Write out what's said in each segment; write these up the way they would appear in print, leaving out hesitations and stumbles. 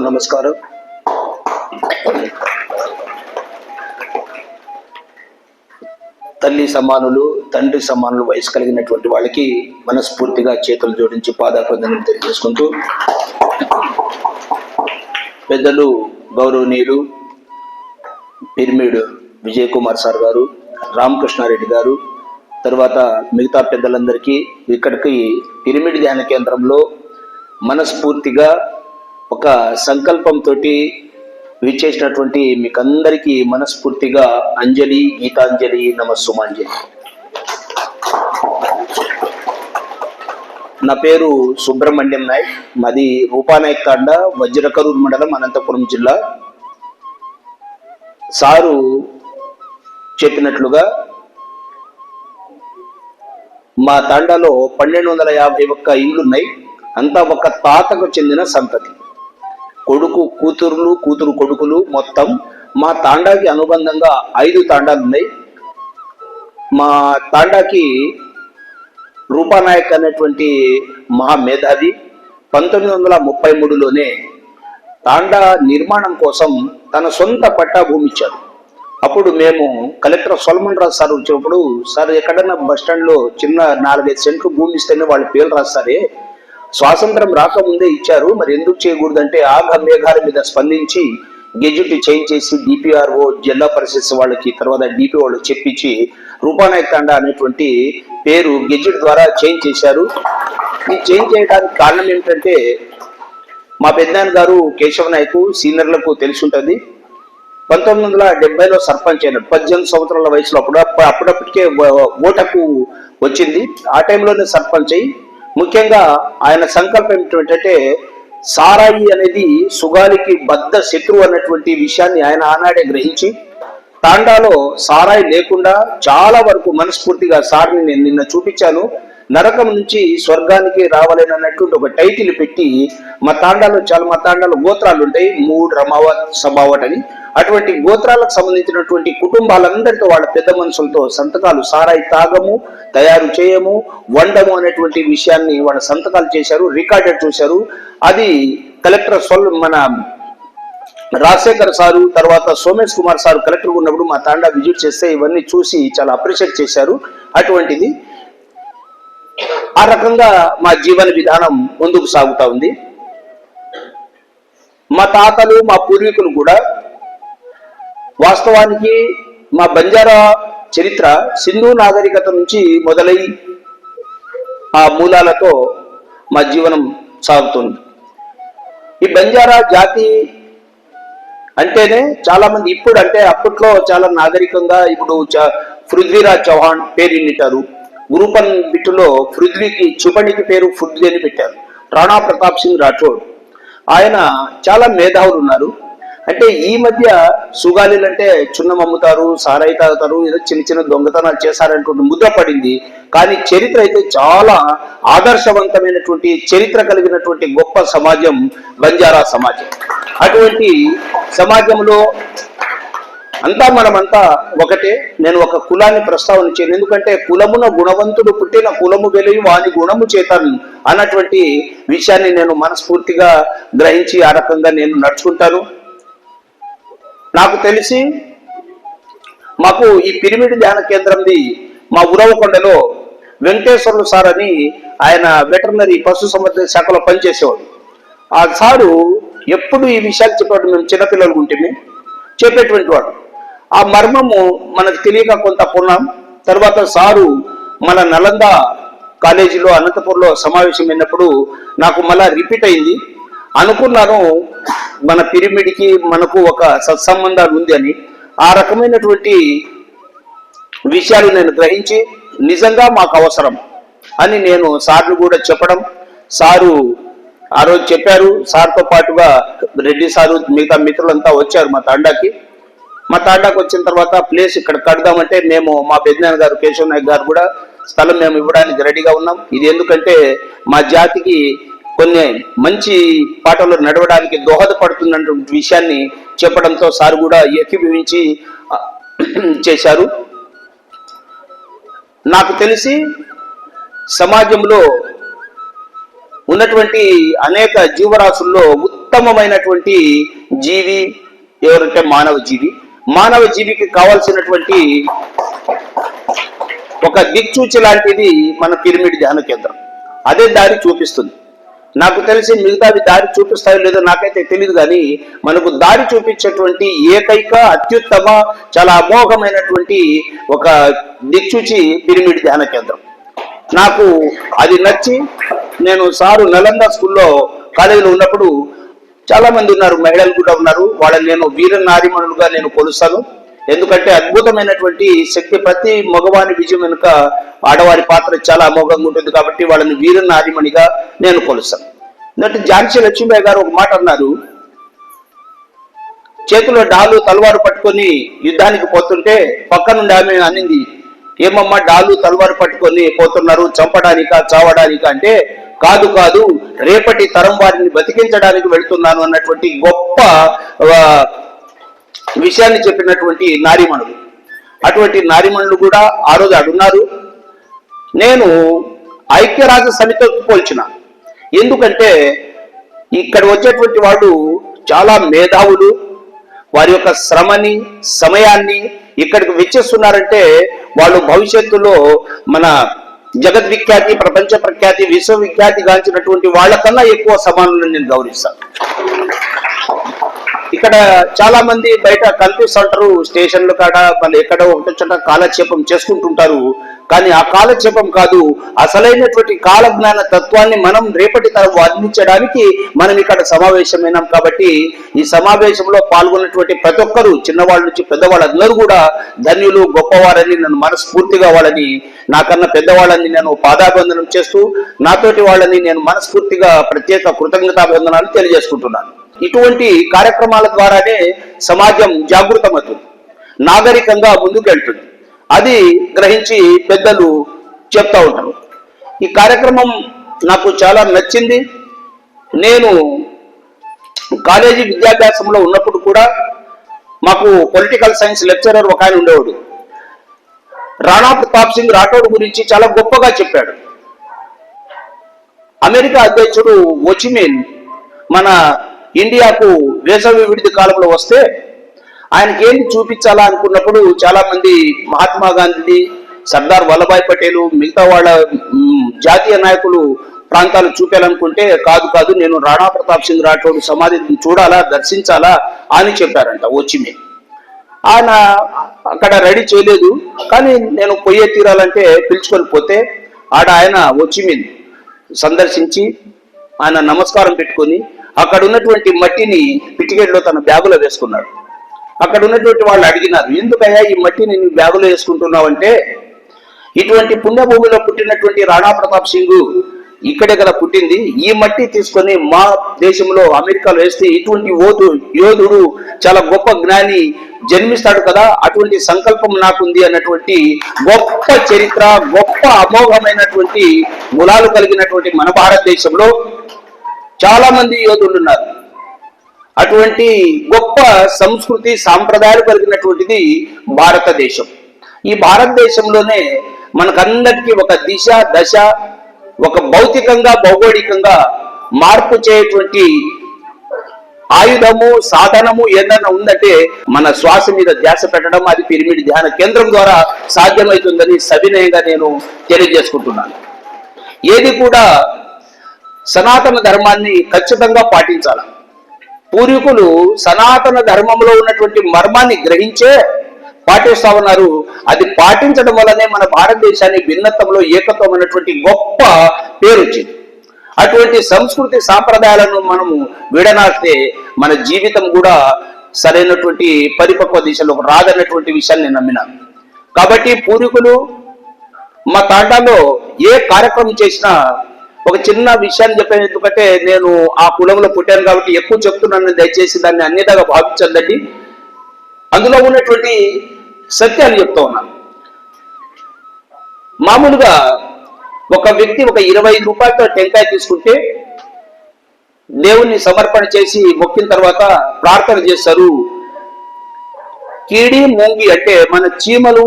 నమస్కారం. తల్లి సమానులు, తండ్రి సమానులు వయసు కలిగినటువంటి వాళ్ళకి మనస్ఫూర్తిగా చేతులు జోడించి పాదాభివందనం తెలియజేసుకుంటూ, పెద్దలు గౌరవనీయులు పిరిమిడ్ విజయ్ కుమార్ సార్ గారు, రామకృష్ణారెడ్డి గారు, తర్వాత మిగతా పెద్దలందరికీ ఇక్కడికి పిరిమిడ్ ధ్యాన కేంద్రంలో మనస్ఫూర్తిగా ఒక సంకల్పంతో విచ్చేసినటువంటి మీకందరికీ మనస్ఫూర్తిగా అంజలి, గీతాంజలి, నమస్సుమాంజలి. నా పేరు సుబ్రహ్మణ్యం నాయక్, మాది రూపానాయక్ తాండా, వజ్రకరూర్ మండలం, అనంతపురం జిల్లా. సారు చెప్పినట్లుగా మా తాండాలో 1251 ఇళ్ళున్నాయి. అంతా ఒక తాతకు చెందిన సంతతి. కొడుకు కూతురులు, కూతురు కొడుకులు, మొత్తం మా తాండాకి అనుబంధంగా 5 తాండాలు ఉన్నాయి. మా తాండాకి రూపానాయక్ అనేటువంటి మహామేధావి 1933లోనే తాండా నిర్మాణం కోసం తన సొంత పట్టా భూమి ఇచ్చాడు. అప్పుడు మేము కలెక్టర్ సోలమన్ రాజు సార్ వచ్చినప్పుడు, సార్ ఎక్కడన్నా బస్టాండ్లో చిన్న 4-5 సెంట్లు భూమి ఇస్తేనే వాళ్ళ పేర్లు రాస్తారే, స్వాతంత్రం రాకముందే ఇచ్చారు, మరి ఎందుకు చేయకూడదంటే ఆగ మేఘాల మీద స్పందించి గెజెట్ చేంజ్ చేసి డిపిఆర్ఓ, జిల్లా పరిషత్ వాళ్ళకి, తర్వాత డిపి వాళ్ళకి చెప్పించి రూపానాయక్ తాండా అనేటువంటి పేరు గెజెట్ ద్వారా చేంజ్ చేశారు. ఈ చేంజ్ చేయడానికి కారణం ఏమిటంటే, మా పెద్దనాన్న గారు కేశవ నాయక్ సీనియర్లకు తెలిసి ఉంటుంది, 1970లో సర్పంచ్ అయినాడు. 18 సంవత్సరాల వయసులో అప్పుడప్పటికే ఓటకు వచ్చింది. ఆ టైంలోనే సర్పంచ్ అయ్యి, ముఖ్యంగా ఆయన సంకల్పం ఏమిటంటే, సారాయి అనేది సుగాలికి బద్ద శత్రువు అన్నటువంటి విషయాన్ని ఆయన ఆనాడే గ్రహించి తాండాలో సారాయి లేకుండా చాలా వరకు మనస్ఫూర్తిగా, సార్ని నేను నిన్న చూపించాను, నరకం నుంచి స్వర్గానికి రావాలన్నటువంటి ఒక టైటిల్ పెట్టి మా తాండాలో గోత్రాలు ఉంటాయి, 3 రమావత్ సభావట్ అని. అటువంటి గోత్రాలకు సంబంధించినటువంటి కుటుంబాలందరితో వాళ్ళ పెద్ద మనుషులతో సంతకాలు, సారాయి తాగము, తయారు చేయము, వండము అనేటువంటి విషయాన్ని వాళ్ళ సంతకాలు చేశారు, రికార్డెడ్ చూశారు. అది కలెక్టర్ మన రాజశేఖర్ సారు, తర్వాత సోమేష్ కుమార్ సారు కలెక్టర్ ఉన్నప్పుడు మా తాండా విజిట్ చేస్తే ఇవన్నీ చూసి చాలా అప్రిషియేట్ చేశారు. అటువంటిది ఆ రకంగా మా జీవన విధానం ముందుకు సాగుతా ఉంది. మా తాతలు, మా పూర్వీకులు కూడా వాస్తవానికి మా బంజారా చరిత్ర సింధు నాగరికత నుంచి మొదలై ఆ మూలాలతో మా జీవనం సాగుతుంది. ఈ బంజారా జాతి అంటేనే చాలా మంది ఇప్పుడు అంటే అప్పట్లో చాలా నాగరికంగా, ఇప్పుడు పృథ్వీరాజ్ చౌహాన్ పేరు వింటారు. గురుపన్ బిట్టులో పృథ్వీకి చిపణికి పేరు పృథ్వీ అని పెట్టారు. రాణా ప్రతాప్ సింగ్ రాఠోడ్ ఆయన చాలా మేధావులు ఉన్నారు. అంటే ఈ మధ్య సుగాలీలు అంటే చున్నం అమ్ముతారు, సారాయి తాగుతారు, ఏదో చిన్న చిన్న దొంగతనాలు చేశారనేటువంటి ముద్ర పడింది. కానీ చరిత్ర అయితే చాలా ఆదర్శవంతమైనటువంటి చరిత్ర కలిగినటువంటి గొప్ప సమాజం బంజారా సమాజం. అటువంటి సమాజంలో మనమంతా ఒకటే. నేను ఒక కులాన్ని ప్రస్తావన చేయను, ఎందుకంటే కులమున గుణవంతుడు పుట్టిన కులము వెలుగు వాని గుణము చేతాను అన్నటువంటి విషయాన్ని నేను మనస్ఫూర్తిగా గ్రహించి ఆ రకంగా నేను నడుచుకుంటాను. నాకు తెలిసి మాకు ఈ పిరిమిడ్ ధ్యాన కేంద్రంది మా ఉరవకొండలో వెంకటేశ్వర్లు సార్ అని ఆయన వెటర్నరీ పశు సంవర్ధక శాఖలో పనిచేసేవాడు. ఆ సారు ఎప్పుడు ఈ విషయాలు చెప్పేవాడు. మేము చిన్నపిల్లలు ఉంటే చెప్పేటువంటి వాడు. ఆ మర్మము మనకు తెలియక కొంత కొన్నాం. తర్వాత సారు మన నలంద కాలేజీలో అనంతపూర్లో సమావేశం అయినప్పుడు నాకు మళ్ళా రిపీట్ అయింది. అనుకున్నాను మన పిరిమిడికి మనకు ఒక సత్సంబంధాలు ఉంది అని. ఆ రకమైనటువంటి విషయాలు నేను గ్రహించి నిజంగా మాకు అవసరం అని నేను సార్లు కూడా చెప్పడం, సారు ఆ రోజు చెప్పారు. సార్తో పాటుగా రెడ్డి సారు, మిగతా మిత్రులంతా వచ్చారు మా తాండాకి. మా తాండాకి వచ్చిన తర్వాత ప్లేస్ ఇక్కడ కడదామంటే మేము, మా పెద్దనాన్న గారు కేశవ నాయక్ గారు కూడా స్థలం మేము ఇవ్వడానికి రెడీగా ఉన్నాం. ఇది ఎందుకంటే మా జాతికి కొన్ని మంచి పాటలు నడవడానికి దోహదపడుతున్నటువంటి విషయాన్ని చెప్పడంతో సార్ కూడా ఏకీభవించి చేశారు. నాకు తెలిసి సమాజంలో ఉన్నటువంటి అనేక జీవరాశుల్లో ఉత్తమమైనటువంటి జీవి ఎవరంటే మానవ జీవి. మానవ జీవికి కావాల్సినటువంటి ఒక దిక్సూచి లాంటిది మన పిరమిడ్ ధ్యాన కేంద్రం. అదే దారి చూపిస్తుంది. నాకు తెలిసి మిగతావి దారి చూపిస్తాయో లేదో నాకైతే తెలియదు, కానీ మనకు దారి చూపించేటువంటి ఏకైక అత్యుత్తమ చాలా అమోఘమైనటువంటి ఒక దిక్సూచి పిరమిడ్ ధ్యాన కేంద్రం. నాకు అది నచ్చి నేను సారు నలంద స్కూల్లో కాలేజీలో ఉన్నప్పుడు చాలా మంది ఉన్నారు, మహిళలు కూడా ఉన్నారు, వాళ్ళని నేను వీర నారిమణులుగా నేను కొలుస్తాను. ఎందుకంటే అద్భుతమైనటువంటి శక్తి, ప్రతి మగవాని విజయం వెనుక ఆడవారి పాత్ర చాలా అమోఘంగా ఉంటుంది కాబట్టి వాళ్ళని వీర నారిమణిగా నేను కొలుస్తాను. ఎందుకంటే ఝాన్సీ లక్ష్మీబాయి గారు ఒక మాట అన్నారు, చేతిలో డాలు తలవారు పట్టుకొని యుద్ధానికి పోతుంటే పక్క నుండి ఆమె అనింది, ఏమమ్మా డాలు తలవారు పట్టుకొని పోతున్నారు, చంపడానిక చావడానిక అంటే, కాదు కాదు రేపటి తరం వారిని బతికించడానికి వెళ్తున్నాను అన్నటువంటి గొప్ప విషయాన్ని చెప్పినటువంటి నారీమణులు. అటువంటి నారీమణులు కూడా ఆ రోజు అడున్నారు. నేను ఐక్యరాజ్య సమితితో పోల్చిన, ఎందుకంటే ఇక్కడ వచ్చేటువంటి వాళ్ళు చాలా మేధావులు, వారి యొక్క శ్రమని సమయాన్ని ఇక్కడికి వెచ్చిస్తున్నారంటే వాళ్ళు భవిష్యత్తులో మన జగద్విఖ్యాతి, ప్రపంచ ప్రఖ్యాతి, విశ్వవిఖ్యాతి గాంచినటువంటి వాళ్ళకన్నా ఎక్కువ సమానులను నేను గౌరవిస్తాను. ఇక్కడ చాలా మంది బయట కల్పిస్తుంటారు, స్టేషన్లు కాడ మళ్ళీ ఎక్కడో ఒకటి చోట కాలక్షేపం చేసుకుంటుంటారు. కానీ ఆ కాలక్షేపం కాదు, అసలైనటువంటి కాలజ్ఞాన తత్వాన్ని మనం రేపటి తరం అందించడానికి మనం ఇక్కడ సమావేశమైనాం. కాబట్టి ఈ సమావేశంలో పాల్గొన్నటువంటి ప్రతి ఒక్కరు, చిన్నవాళ్ళ నుంచి పెద్దవాళ్ళందరూ కూడా ధన్యులు, గొప్పవారని నన్ను మనస్ఫూర్తిగా వాళ్ళని, నాకన్నా పెద్దవాళ్ళని నేను పాదాభివందనం చేస్తూ, నాతోటి వాళ్ళని నేను మనస్ఫూర్తిగా ప్రత్యేక కృతజ్ఞతాభివందనాలు తెలియజేసుకుంటున్నాను. ఇటువంటి కార్యక్రమాల ద్వారానే సమాజం జాగృతమవుతుంది, నాగరికంగా ముందుకెళ్తుంది. అది గ్రహించి పెద్దలు చెప్తా ఉంటారు. ఈ కార్యక్రమం నాకు చాలా నచ్చింది. నేను కాలేజీ విద్యాభ్యాసంలో ఉన్నప్పుడు కూడా మాకు పొలిటికల్ సైన్స్ లెక్చరర్ ఒక ఆయన ఉండేవాడు. రాణా ప్రతాప్ సింగ్ రాఠోడ్ గురించి చాలా గొప్పగా చెప్పాడు. అమెరికా అధ్యక్షుడు హోచిమిన్ మన ఇండియాకు వేసవి విడిది కాలంలో వస్తే ఆయనకి ఏంటి చూపించాలా అనుకున్నప్పుడు చాలా మంది మహాత్మా గాంధీ, సర్దార్ వల్లభాయ్ పటేల్, మిగతా వాళ్ళ జాతీయ నాయకులు ప్రాంతాలు చూపాలనుకుంటే, కాదు కాదు నేను రాణా ప్రతాప్ సింగ్ రాఠోడ్ సమాధిని చూడాలా, దర్శించాలా అని చెప్పారంట హోచిమిన్. ఆయన అక్కడ రెడీ చేయలేదు, కానీ నేను పొయ్యే తీరాలంటే పిలుచుకొని పోతే ఆయన హోచిమిన్ సందర్శించి ఆయన నమస్కారం పెట్టుకొని అక్కడ ఉన్నటువంటి మట్టిని పిటికెట్లో తన బ్యాగులో వేసుకున్నాడు. అక్కడ ఉన్నటువంటి వాళ్ళు అడిగినారు, ఎందుకయ్యా ఈ మట్టిని నీ బ్యాగులో వేసుకుంటున్నావు అంటే, ఇటువంటి పుణ్యభూమిలో పుట్టినటువంటి రాణా ప్రతాప్ సింగ్ ఇక్కడే కదా పుట్టింది, ఈ మట్టి తీసుకొని మా దేశంలో అమెరికాలో వేస్తే ఇటువంటి యోధుడు చాలా గొప్ప జ్ఞాని జన్మిస్తాడు కదా, అటువంటి సంకల్పం నాకుంది అన్నటువంటి గొప్ప చరిత్ర, గొప్ప అమోఘమైనటువంటి మూలాలు కలిగినటువంటి మన భారతదేశంలో చాలా మంది యోధులు ఉన్నారు. అటువంటి గొప్ప సంస్కృతి సాంప్రదాయాలు కలిగినటువంటిది భారతదేశం. ఈ భారతదేశంలోనే మనకందరికీ ఒక దిశ దశ, ఒక భౌతికంగా భౌగోళికంగా మార్పు చేయటువంటి ఆయుధము, సాధనము ఏదైనా ఉందంటే మన శ్వాస మీద ధ్యాస పెట్టడం, అది పిరమిడ్ ధ్యాన కేంద్రం ద్వారా సాధ్యమవుతుందని సవినయంగా నేను తెలియజేసుకుంటున్నాను. ఏది కూడా సనాతన ధర్మాన్ని ఖచ్చితంగా పాటించాలి. పూర్వీకులు సనాతన ధర్మంలో ఉన్నటువంటి మర్మాన్ని గ్రహించే పాటిస్తా ఉన్నారు. అది పాటించడం వల్లనే మన భారతదేశాన్ని భిన్నత్వంలో ఏకత్వం అనేటువంటి గొప్ప పేరు వచ్చింది. అటువంటి సంస్కృతి సాంప్రదాయాలను మనము విడనాడితే మన జీవితం కూడా సరైనటువంటి పరిపక్వ దిశలో రాదన్నటువంటి విషయాన్ని నేను నమ్మినాను. కాబట్టి పూర్వీకులు మా తాండాలో ఏ కార్యక్రమం చేసినా ఒక చిన్న విషయాన్ని చెప్పాను, ఎందుకంటే నేను ఆ కులంలో పుట్టాను కాబట్టి ఎక్కువ చెప్తున్నాను, దయచేసి దాన్ని అన్యతగా భావించండి. అందులో ఉన్నటువంటి సత్యాలు చెప్తా ఉన్నాను. మామూలుగా ఒక వ్యక్తి ఒక 25 రూపాయలతో టెంకాయ తీసుకుంటే దేవుణ్ణి సమర్పణ చేసి మొక్కిన తర్వాత ప్రార్థన చేస్తారు. కీడి మూంగి అంటే మన చీమలు,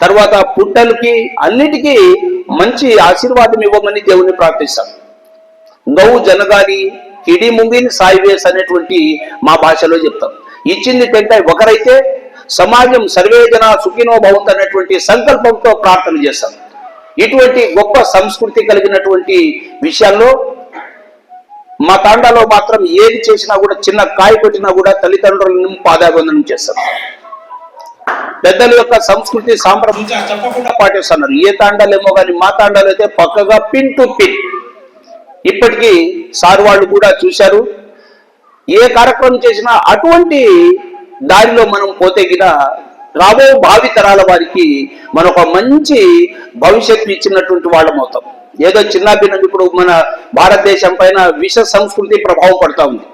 తర్వాత పుట్టలకి అన్నిటికీ మంచి ఆశీర్వాదం ఇవ్వమని దేవుణ్ణి ప్రార్థిస్తాం. గౌ జనగాలి కిడి ముంగిని సాయివేస్ అనేటువంటి మా భాషలో చెప్తాం. ఇచ్చింది టెంకాయ ఒకరైతే సమాజం సర్వేజన సుఖినో భవంతు అనేటువంటి సంకల్పంతో ప్రార్థన చేస్తాం. ఇటువంటి గొప్ప సంస్కృతి కలిగినటువంటి విషయాల్లో మా తాండాలో మాత్రం ఏది చేసినా కూడా, చిన్న కాయ కొట్టినా కూడా తల్లిదండ్రులను పాదాభివందనం చేస్తారు. పెద్దల యొక్క సంస్కృతి సాంప్రదాయాలు చెప్పకుండా పాటిస్తున్నారు. ఏ తాండాలేమో కానీ మా తాండాలు అయితే పక్కగా పిన్ టు పిన్. ఇప్పటికీ సార్ వాళ్ళు కూడా చూశారు. ఏ కార్యక్రమం చేసినా అటువంటి దారిలో మనం పోతే గిన రాబో భావి తరాల వారికి మనం ఒక మంచి భవిష్యత్తు ఇచ్చినటువంటి వాళ్ళం అవుతాం. ఏదో చిన్నపిల్లలు ఇప్పుడు మన భారతదేశం పైన విష సంస్కృతి ప్రభావం పడుతూ ఉంది.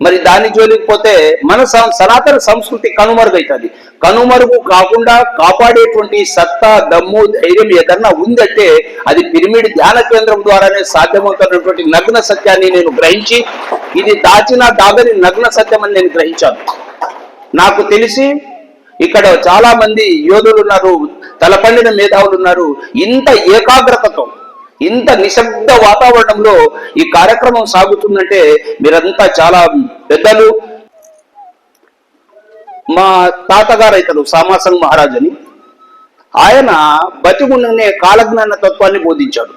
మరి దాని జోలికి పోతే మన సనాతన సంస్కృతి కనుమరుగైతుంది. కనుమరుగు కాకుండా కాపాడేటువంటి సత్తా, దమ్ము, ధైర్యం ఏదన్నా ఉందంటే అది పిరమిడ్ ధ్యాన కేంద్రం ద్వారానే సాధ్యమవుతున్నటువంటి నగ్న సత్యాన్ని నేను గ్రహించి, ఇది దాచిన దాగని నగ్న సత్యం అని నేను గ్రహించాను. నాకు తెలిసి ఇక్కడ చాలా మంది యోధులు ఉన్నారు, తలపండిన మేధావులు ఉన్నారు. ఇంత ఏకాగ్రతతో, ఇంత నిశ్శబ్ద వాతావరణంలో ఈ కార్యక్రమం సాగుతుందంటే మీరంతా చాలా పెద్దలు. మా తాతగారు అయితారు సామాసంగ్ మహారాజ్ అని, ఆయన బతికుండనే కాలజ్ఞాన తత్వాన్ని బోధించాడు.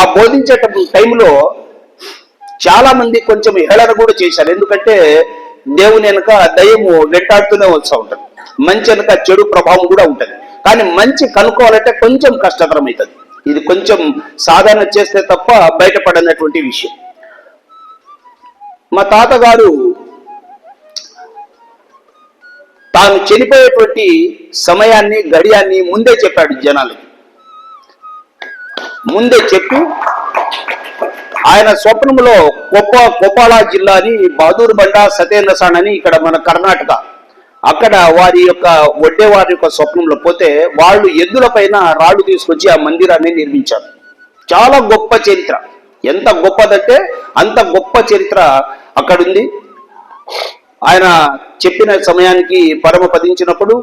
ఆ బోధించే టైంలో చాలా మంది కొంచెం హేళన కూడా చేశారు. ఎందుకంటే దేవుని వెనుక దయ్యము వెంటాడుతూనే వస్తూ ఉంటుంది, మంచి వెనుక చెడు ప్రభావం కూడా ఉంటుంది. కానీ మంచి కనుక్కోవాలంటే కొంచెం కష్టతరం అవుతుంది. ఇది కొంచెం సాధన చేస్తే తప్ప బయటపడనటువంటి విషయం. మా తాతగారు తాను చనిపోయేటువంటి సమయాన్ని, గడియాన్ని ముందే చెప్పాడు జనాలకి. ముందే చెప్పి ఆయన స్వప్నంలో కొప్పాళ జిల్లాని బహదూర్ బండా సత్యేంద్రసాన్ అని ఇక్కడ మన కర్ణాటక, అక్కడ వారి యొక్క వారి యొక్క స్వప్నంలో పోతే వాళ్ళు ఎద్దుల పైన రాళ్ళు తీసుకొచ్చి ఆ మందిరాన్ని నిర్మించారు. చాలా గొప్ప చరిత్ర. ఎంత గొప్పదంటే అంత గొప్ప చరిత్ర అక్కడుంది. ఆయన చెప్పిన సమయానికి పరమపదించినప్పుడు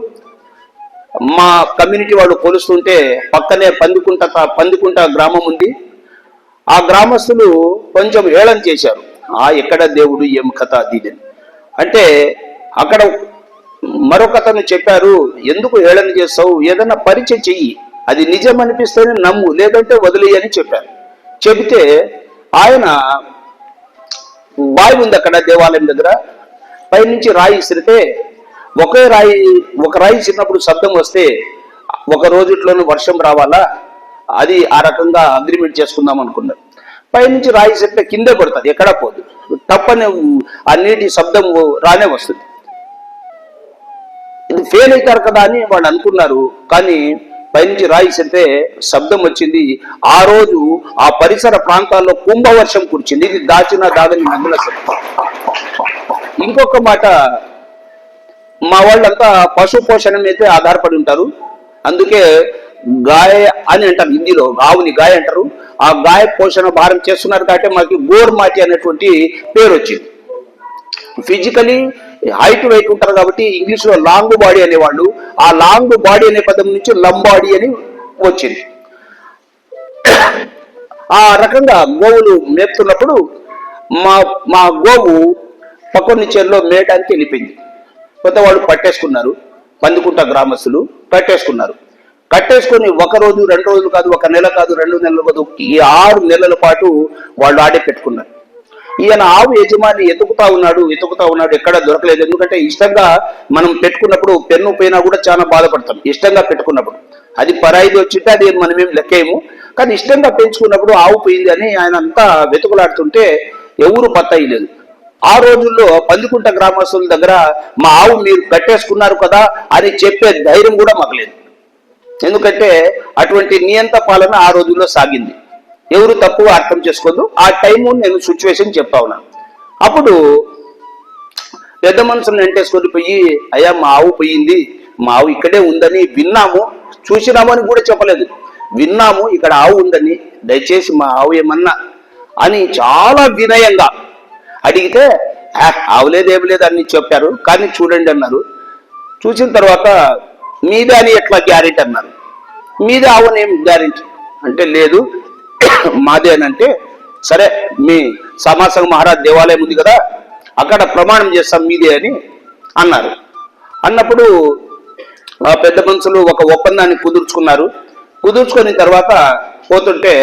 మా కమ్యూనిటీ వాళ్ళు కొలుస్తుంటే పక్కనే పందికుంట గ్రామం ఉంది. ఆ గ్రామస్తులు కొంచెం హేళన చేశారు. ఎక్కడ దేవుడు, ఏం కథ అది అంటే, అక్కడ మరొకతను చెప్పారు, ఎందుకు హేళన చేస్తావు, ఏదన్నా పరిచయం చెయ్యి, అది నిజం అనిపిస్తేనే నమ్ము, లేదంటే వదిలేయి అని చెప్పారు. చెబితే ఆయన బావి ఉంది అక్కడ దేవాలయం దగ్గర, పైనుంచి రాయి ఇస్తే ఒక రాయి చిన్నప్పుడు శబ్దం వస్తే ఒక రోజుట్లోనూ వర్షం రావాలా, అది ఆ రకంగా అగ్రిమెంట్ చేసుకుందాం అనుకున్నారు. పైనుంచి రాయి చెప్తే కిందే పడుతుంది, ఎక్కడా పోదు, తప్పనే ఆ నీటి శబ్దం రానే వస్తుంది. ఇది ఫెయిల్ అవుతారు కదా అని వాళ్ళు అనుకున్నారు. కానీ పైనుంచి రాయి చెప్తే శబ్దం వచ్చింది. ఆ రోజు ఆ పరిసర ప్రాంతాల్లో కుంభవర్షం కురిచింది. ఇది దాగని నగ్న సత్యం. ఇంకొక మాట, మా వాళ్ళంతా పశు పోషణ మీద ఆధారపడి ఉంటారు. అందుకే గాయ అని అంటారు, హిందీలో ఆవుని గాయ అంటారు. ఆ గాయ పోషణ భారం చేస్తున్నారు కాబట్టి మాకు గోర్మాటి అనేటువంటి పేరు వచ్చింది. ఫిజికలీ హైట్ వెయిట్ ఉంటారు కాబట్టి ఇంగ్లీష్లో లాంగ్ బాడీ అనేవాళ్ళు. ఆ లాంగ్ బాడీ అనే పదం నుంచి లంబాడీ అని వచ్చింది. ఆ రకంగా గోవులు మేపుతున్నప్పుడు మా గోవు పక్కన చేరులో మేయడానికి వెళ్ళిపోయింది. కొత్త వాళ్ళు పట్టేసుకున్నారు, పందుకుంట గ్రామస్తులు కట్టేసుకొని ఒక రోజు 2 రోజులు కాదు, 1 నెల కాదు, 2 నెలలు కాదు, ఈ 6 నెలల పాటు వాళ్ళు ఆడే పెట్టుకున్నారు. ఈయన ఆవు యజమాని ఎతుకుతా ఉన్నాడు, ఎక్కడ దొరకలేదు. ఎందుకంటే ఇష్టంగా మనం పెట్టుకున్నప్పుడు పెన్ను పోయినా కూడా చాలా బాధపడతాం. ఇష్టంగా పెట్టుకున్నప్పుడు అది పరాయిది వచ్చింటే అది మనమేం లెక్కేయము. కానీ ఇష్టంగా పెంచుకున్నప్పుడు ఆవు పోయింది అని ఆయన అంతా వెతుకులాడుతుంటే ఎవరు పత్తాయిలేదు. ఆ రోజుల్లో పందికుంట గ్రామస్తుల దగ్గర మా ఆవు మీరు కట్టేసుకున్నారు కదా అని చెప్పే ధైర్యం కూడా మాకు లేదు. ఎందుకంటే అటువంటి నియంత పాలన ఆ రోజుల్లో సాగింది. ఎవరు తప్పుగా అర్థం చేసుకోవద్దు. ఆ టైము నేను సిచ్యువేషన్ చెప్తా ఉన్నాను. అప్పుడు పెద్ద మనుషులను వెంటేసుకొని పోయి, అయ్యా మా ఆవు పోయింది, మా ఆవు ఇక్కడే ఉందని విన్నాము, చూసినాము అని కూడా చెప్పలేదు, విన్నాము ఇక్కడ ఆవు ఉందని, దయచేసి మా ఆవు ఏమన్నా అని చాలా వినయంగా అడిగితే ఆవులేదేమలేదు అని చెప్పారు. కానీ చూడండి అన్నారు. చూసిన తర్వాత మీదే అని ఎట్లా గ్యారెంటీ అన్నారు. మీదే ఆవునేం గ్యారెంటీ అంటే లేదు మాదే అని అంటే సరే మీ సమాసంగ మహారాజ్ దేవాలయం ఉంది కదా, అక్కడ ప్రమాణం చేస్తాం మీదే అని అన్నారు. అన్నప్పుడు ఆ పెద్ద మనుషులు ఒక ఒప్పందాన్ని కుదుర్చుకున్నారు. కుదుర్చుకున్న తర్వాత పోతుంటే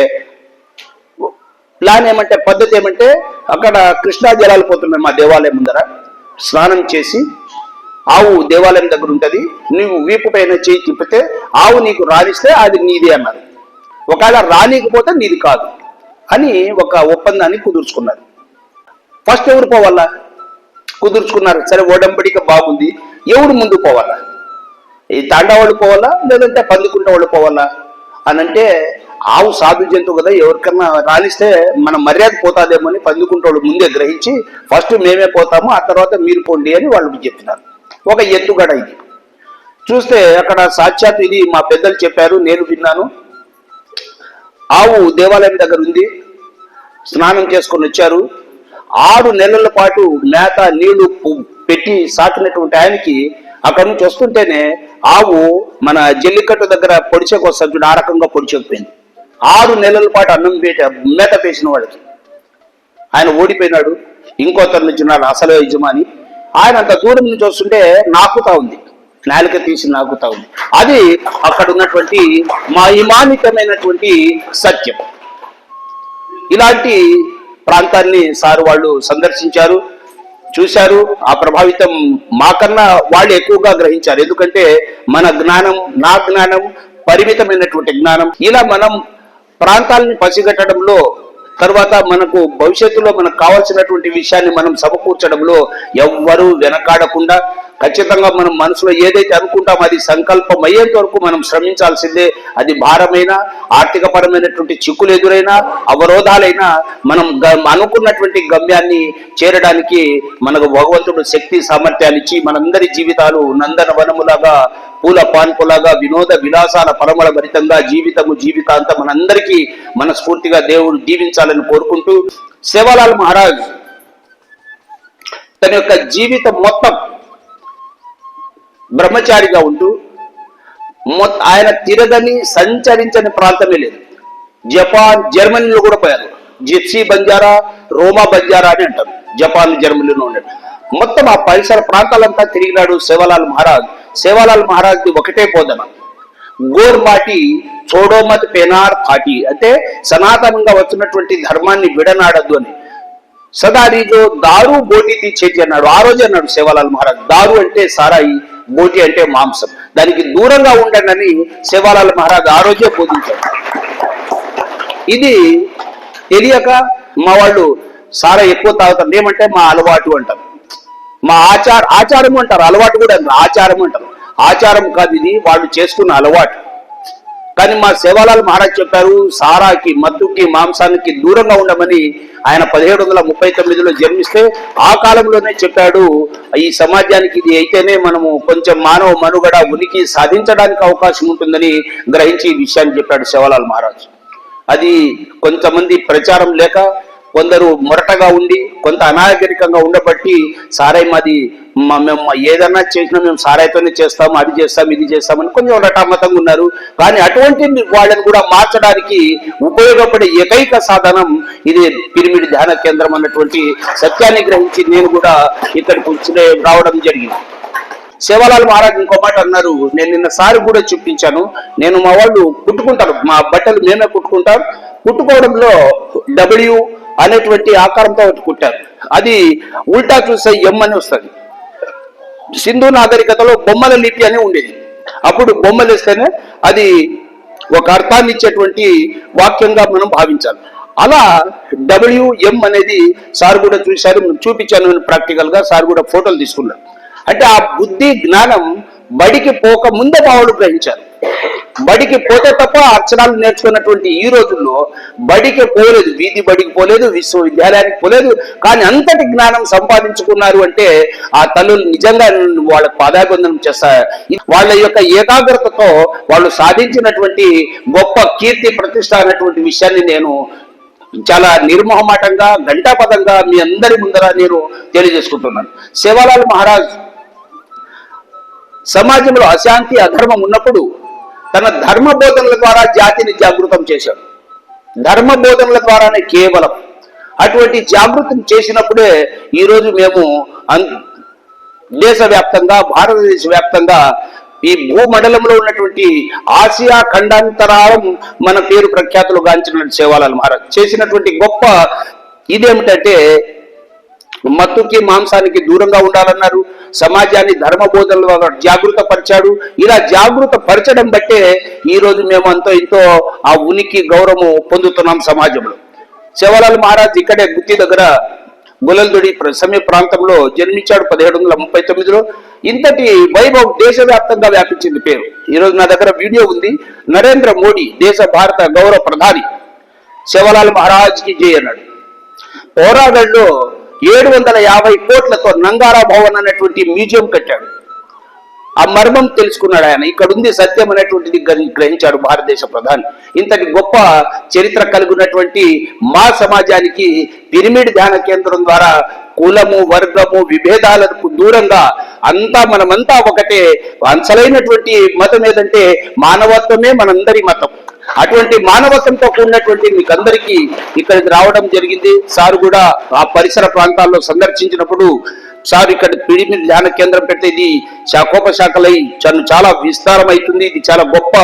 ప్లాన్ ఏమంటే, పద్ధతి ఏమంటే, అక్కడ కృష్ణా జలాలు పోతున్నాయి మా దేవాలయం ముందర. స్నానం చేసి ఆవు దేవాలయం దగ్గర ఉంటుంది, నువ్వు వీపు పైన చేయి తిప్పితే ఆవు నీకు రానిస్తే అది నీది అన్నారు. ఒకవేళ రానికపోతే నీది కాదు అని ఒక ఒప్పందాన్ని కుదుర్చుకున్నారు. ఫస్ట్ ఎవరు పోవాలా కుదుర్చుకున్నారు. సరే ఓడంబడిక బాగుంది, ఎవరు ముందు పోవాలా? ఈ తాండా వాళ్ళు పోవాలా లేదంటే పందుకుంట వాళ్ళు పోవాలా అని అంటే, ఆవు సాధు జంతువు కదా, ఎవరికన్నా రాణిస్తే మన మర్యాద పోతాదేమో అని పందుకుంట వాళ్ళు ముందే గ్రహించి ఫస్ట్ మేమే పోతాము, ఆ తర్వాత మీరు పోండి అని వాళ్ళకి చెప్పినారు. ఒక ఎత్తుగడ ఇది. చూస్తే అక్కడ సాక్షాత్ ఇది మా పెద్దలు చెప్పారు, నేను విన్నాను. ఆవు దేవాలయం దగ్గర ఉంది, స్నానం చేసుకొని వచ్చారు. 6 నెలల పాటు మేత నీళ్లు పెట్టి సాకినటువంటి ఆయనకి అక్కడ నుంచి వస్తుంటేనే ఆవు మన జల్లికట్టు దగ్గర పొడిచేకి వస్తుంది చూడు, ఆ రకంగా పొడిచేకపోయింది. 6 నెలల పాటు అన్నం మేత పేసిన వాడికి ఆయన ఓడిపోయినాడు. ఇంకొకరు నుంచి ఉన్నాడు అసలు యజమాని. ఆయన అంత దూరం నుంచి వస్తుంటే నాకుతా ఉంది, నాలుక తీసి నాకుతా ఉంది. అది అక్కడ ఉన్నటువంటి మహిమాన్వితమైనటువంటి సత్యం. ఇలాంటి ప్రాంతాన్ని సారు వాళ్ళు సందర్శించారు, చూశారు. ఆ ప్రభావితం మాకన్నా వాళ్ళు ఎక్కువగా గ్రహించారు. ఎందుకంటే మన జ్ఞానం, నా జ్ఞానం పరిమితమైనటువంటి జ్ఞానం. ఇలా మనం ప్రాంతాలని పసిగట్టడంలో, తర్వాత మనకు భవిష్యత్తులో మనకు కావాల్సినటువంటి విషయాన్ని మనం సమకూర్చడంలో ఎవ్వరూ వెనకాడకుండా ఖచ్చితంగా మనం మనసులో ఏదైతే అనుకుంటామో అది సంకల్పం అయ్యేంత వరకు మనం శ్రమించాల్సిందే. అది భారమైన, ఆర్థిక పరమైనటువంటి చిక్కులు ఎదురైనా, అవరోధాలైనా మనం అనుకున్నటువంటి గమ్యాన్ని చేరడానికి మనకు భగవంతుడు శక్తి సామర్థ్యాలు ఇచ్చి మనందరి జీవితాలు నందన వనములాగా, పూల పాన్పులాగా, వినోద విలాసాల పరమళ భరితంగా జీవితాంతం మనందరికీ మనస్ఫూర్తిగా దేవుడు దీవించాలని కోరుకుంటూ, సేవాలాల్ మహారాజ్ తన యొక్క జీవితం మొత్తం బ్రహ్మచారిగా ఉంటూ ఆయన తిరగని సంచరించని ప్రాంతమే లేదు. జపాన్, జర్మనీలో కూడా పోయారు. జిప్సీ బంజారా, రోమా బంజారా అని అంటారు. జపాన్, జర్మనీలో ఉన్నాడు. మొత్తం ఆ పరిసర ప్రాంతాలంతా తిరిగినాడు సేవాలాల్ మహారాజ్. సేవాలాల్ మహారాజ్ ఒకటే బోధన, గోర్మాటి చోడోమత్ పెనార్ థాటి, అంటే సనాతనంగా వచ్చినటువంటి ధర్మాన్ని విడనాడద్దు అని. సదారీజో దారు బోటి తీసేటి అన్నాడు. ఆ రోజు అన్నాడు సేవాలాల్ మహారాజ్, దారు అంటే సారాయి, బోటి అంటే మాంసం, దానికి దూరంగా ఉండండి అని సేవాలాల్ మహారాజ్ ఆ రోజే బోధించాడు. ఇది తెలియక మా వాళ్ళు సారా ఎక్కువ తాగుతారు. ఏమంటే మా అలవాటు అంటారు, మా ఆచారం అంటారు. అలవాటు కూడా ఆచారం అంటారు. ఆచారం కాదు, ఇది వాళ్ళు చేసుకున్న అలవాటు. కానీ మా సేవాలాల్ మహారాజ్ చెప్పారు, సారాకి, మత్తుకి, మాంసానికి దూరంగా ఉండమని. ఆయన 1739లో జన్మిస్తే ఆ కాలంలోనే చెప్పాడు, ఈ సమాజానికి ఇది అయితేనే మనము కొంచెం మానవ మనుగడ, ఉనికి సాధించడానికి అవకాశం ఉంటుందని గ్రహించి ఈ విషయాన్ని చెప్పాడు సేవాలాల్ మహారాజ్. అది కొంతమంది ప్రచారం లేక, కొందరు మొరటగా ఉండి, కొంత అనాగరికంగా ఉండబట్టి సారాయి మాది, మేము ఏదన్నా చేసినా మేము సారాయితోనే చేస్తాము, అది చేస్తాం, ఇది చేస్తామని కొంచెం రటామతంగా ఉన్నారు. కానీ అటువంటి వాళ్ళని కూడా మార్చడానికి ఉపయోగపడే ఏకైక సాధనం ఇది పిరమిడ్ ధ్యాన కేంద్రం అన్నటువంటి సత్యాన్ని గ్రహించి నేను కూడా ఇక్కడికి రావడం జరిగింది. సేవాలాల్ మహారాజ్ ఇంకో మాట అన్నారు, నేను నిన్న సారి కూడా చూపించాను. నేను మా వాళ్ళు కుట్టుకుంటారు, మా బట్టలు మేమే కుట్టుకుంటాం. కుట్టుకోవడంలో డబ్ల్యూ అనేటువంటి ఆకారంతో ఒకటి కుట్టారు. అది ఉల్టా చూస్తే ఎం అని వస్తుంది. సింధు నాగరికతలో బొమ్మల లిపి అని ఉండేది. అప్పుడు బొమ్మలు వేస్తేనే అది ఒక అర్థాన్ని ఇచ్చేటువంటి వాక్యంగా మనం భావించాలి. అలా డబ్ల్యూఎం అనేది సార్ కూడా చూశారు, చూపించాను ప్రాక్టికల్ గా. సార్ కూడా ఫోటోలు తీసుకున్నారు. అంటే ఆ బుద్ధి జ్ఞానం బడికి పోక ముందే వాళ్ళు గ్రహించారు. బడికి పోతే తప్ప అక్షరాలు నేర్చుకున్నటువంటి ఈ రోజుల్లో బడికి పోలేదు, వీధి బడికి పోలేదు, విశ్వవిద్యాలయానికి పోలేదు. కానీ అంతటి జ్ఞానం సంపాదించుకున్నారు అంటే ఆ తల్లులు నిజంగా వాళ్ళ పాదాభివందనం చేస్తారు. వాళ్ళ యొక్క ఏకాగ్రతతో వాళ్ళు సాధించినటువంటి గొప్ప కీర్తి ప్రతిష్ట అనేటువంటి విషయాన్ని నేను చాలా నిర్మోహమాటంగా, ఘంటాపదంగా మీ అందరి ముందర నేను తెలియజేసుకుంటున్నాను. సేవాలాల్ మహారాజ్ సమాజంలో అశాంతి, అధర్మం ఉన్నప్పుడు తన ధర్మ బోధనల ద్వారా జాతిని జాగృతం చేశాడు. ధర్మ బోధనల ద్వారానే కేవలం అటువంటి జాగృతిని చేసినప్పుడే ఈరోజు మేము దేశవ్యాప్తంగా భారతదేశ వ్యాప్తంగా ఈ భూమండలంలో ఉన్నటువంటి ఆసియా ఖండాంతరాలం మన పేరు ప్రఖ్యాతులు గాంచిన సేవాలాల్ మహారాజ్ చేసినటువంటి గొప్ప ఇదేమిటంటే మత్తుకి మాంసానికి దూరంగా ఉండాలన్నారు, సమాజాన్ని ధర్మ బోధనలో జాగృత పరిచాడు. ఇలా జాగృత పరచడం బట్టే ఈరోజు మేము అంతో ఇంతో ఆ ఉనికి గౌరవం పొందుతున్నాం సమాజంలో. సేవాలాల్ మహారాజ్ ఇక్కడే గుత్తి దగ్గర గులల్దొడి సమీప ప్రాంతంలో జన్మించాడు 1739లో. ఇంతటి వైభవ్ దేశవ్యాప్తంగా వ్యాపించింది పేరు. ఈరోజు నా దగ్గర వీడియో ఉంది. నరేంద్ర మోడీ దేశ భారత గౌరవ ప్రధాని సేవాలాల్ మహారాజ్కి జై అన్నాడు. పౌరాగఢ్లో 750 కోట్లతో నంగారా భవన్ అనేటువంటి మ్యూజియం కట్టాడు. ఆ మర్మం తెలుసుకున్నాడు ఆయన. ఇక్కడ ఉంది సత్యం అనేటువంటిది గ్రహించాడు భారతదేశ ప్రధాని. ఇంతటి గొప్ప చరిత్ర కలిగినటువంటి మా సమాజానికి పిరమిడ్ ధ్యాన కేంద్రం ద్వారా కులము వర్గము విభేదాలకు దూరంగా మనమంతా ఒకటే. అసలైనటువంటి మతం ఏదంటే మానవత్వమే మనందరి మతం. అటువంటి మానవత్వంతో కూడినటువంటి మీకందరికీ ఇక్కడికి రావడం జరిగింది. సార్ కూడా ఆ పరిసర ప్రాంతాల్లో సందర్శించినప్పుడు సార్ ఇక్కడ పిడిమిడి ధ్యాన కేంద్రం పెడితే ఇది శాఖోపశాఖలై చాలా విస్తారమవుతుంది, ఇది చాలా గొప్ప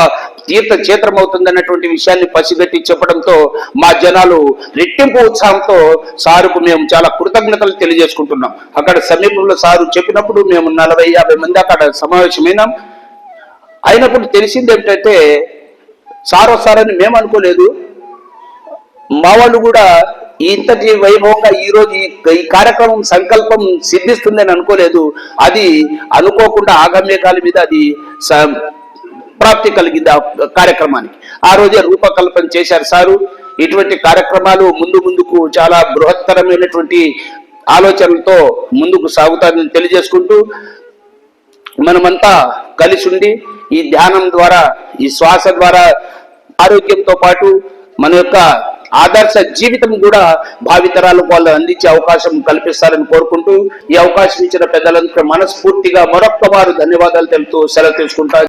తీర్థ క్షేత్రం అవుతుంది అన్నటువంటి విషయాన్ని పసిగట్టి చెప్పడంతో మా జనాలు రెట్టింపు ఉత్సాహంతో సారుకు మేము చాలా కృతజ్ఞతలు తెలియజేసుకుంటున్నాం. అక్కడ సమీపంలో సారు చెప్పినప్పుడు మేము 40-50 మంది అక్కడ సమావేశమైనాం. అయినప్పుడు తెలిసింది ఏమిటంటే సార్ వస్తారని మేము అనుకోలేదు. మా వాళ్ళు కూడా ఇంతటి వైభవంగా ఈరోజు ఈ కార్యక్రమం సంకల్పం సిద్ధిస్తుందని అనుకోలేదు. అది అనుకోకుండా ఆగమ్యకాల మీద అది ప్రాప్తి కలిగింది ఆ కార్యక్రమానికి. ఆ రోజే రూపకల్పన చేశారు సారు. ఇటువంటి కార్యక్రమాలు ముందుకు చాలా బృహత్తరమైనటువంటి ఆలోచనలతో ముందుకు సాగుతారని తెలియజేసుకుంటూ మనమంతా కలిసి ఉండి ఈ ధ్యానం ద్వారా ఈ శ్వాస ద్వారా ఆరోగ్యంతో పాటు మన యొక్క ఆదర్శ జీవితం కూడా భావితరాలకు వాళ్ళు అందించే అవకాశం కల్పిస్తారని కోరుకుంటూ ఈ అవకాశం ఇచ్చిన పెద్దలందరూ మనస్ఫూర్తిగా మరొక్క వారు ధన్యవాదాలు తెలుపుతూ సెలవు తీసుకుంటా.